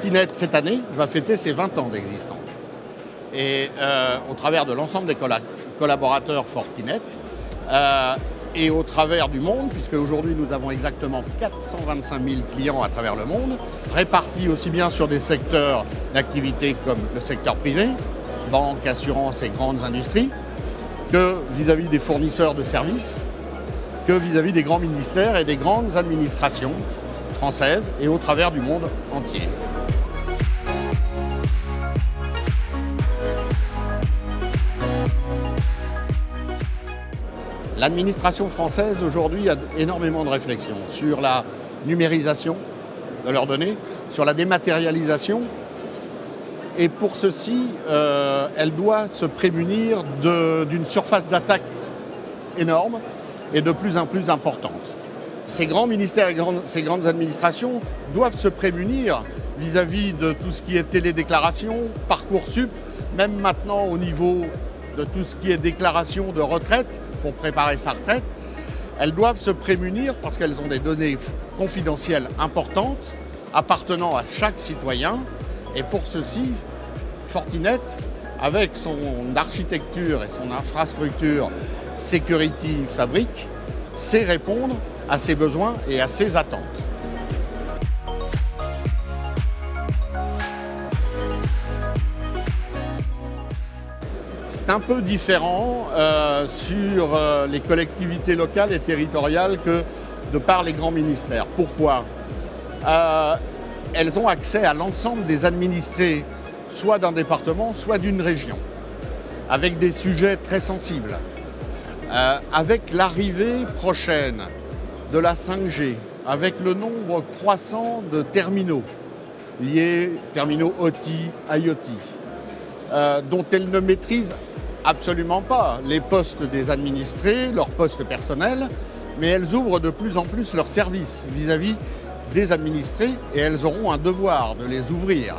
Fortinet, cette année, va fêter ses 20 ans d'existence. Et au travers de l'ensemble des collaborateurs Fortinet, et au travers du monde, puisque aujourd'hui nous avons exactement 425 000 clients à travers le monde, répartis aussi bien sur des secteurs d'activité comme le secteur privé, banque, assurance et grandes industries, que vis-à-vis des fournisseurs de services, que vis-à-vis des grands ministères et des grandes administrations françaises et au travers du monde entier. L'administration française aujourd'hui a énormément de réflexions sur la numérisation de leurs données, sur la dématérialisation. Et pour ceci, elle doit se prémunir d'une surface d'attaque énorme et de plus en plus importante. Ces grands ministères et ces grandes administrations doivent se prémunir vis-à-vis de tout ce qui est télédéclaration, Parcoursup, même maintenant au niveau de tout ce qui est déclaration de retraite pour préparer sa retraite. Elles doivent se prémunir parce qu'elles ont des données confidentielles importantes appartenant à chaque citoyen. Et pour ceci, Fortinet, avec son architecture et son infrastructure Security Fabric, sait répondre à ses besoins et à ses attentes. C'est un peu différent sur les collectivités locales et territoriales que de par les grands ministères. Pourquoi ? Elles ont accès à l'ensemble des administrés, soit d'un département, soit d'une région, avec des sujets très sensibles. Avec l'arrivée prochaine de la 5G, avec le nombre croissant de terminaux liés, terminaux OT, IoT, dont elles ne maîtrisent absolument pas les postes des administrés, leurs postes personnels, mais elles ouvrent de plus en plus leurs services vis-à-vis des administrés et elles auront un devoir de les ouvrir.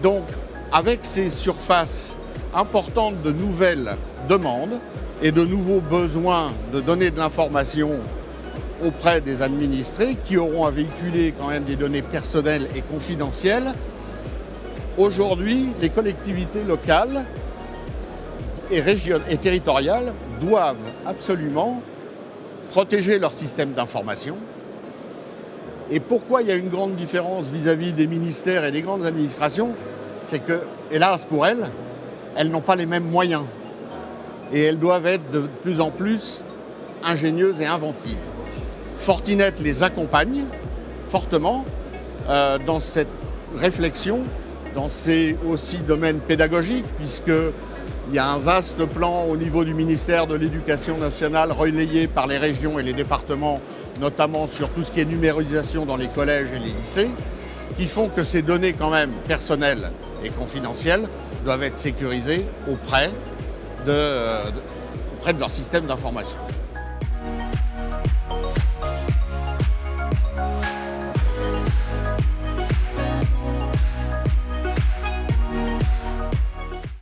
Donc, avec ces surfaces importantes de nouvelles demandes et de nouveaux besoins de donner de l'information auprès des administrés qui auront à véhiculer quand même des données personnelles et confidentielles, aujourd'hui, les collectivités locales et territoriales doivent absolument protéger leur système d'information. Et pourquoi il y a une grande différence vis-à-vis des ministères et des grandes administrations ? C'est que, hélas pour elles, elles n'ont pas les mêmes moyens. Et elles doivent être de plus en plus ingénieuses et inventives. Fortinet les accompagne fortement dans cette réflexion, dans ces aussi domaines pédagogiques, puisqu'il y a un vaste plan au niveau du ministère de l'Éducation nationale relayé par les régions et les départements, notamment sur tout ce qui est numérisation dans les collèges et les lycées, qui font que ces données quand même personnelles et confidentielles doivent être sécurisées auprès de leur système d'information.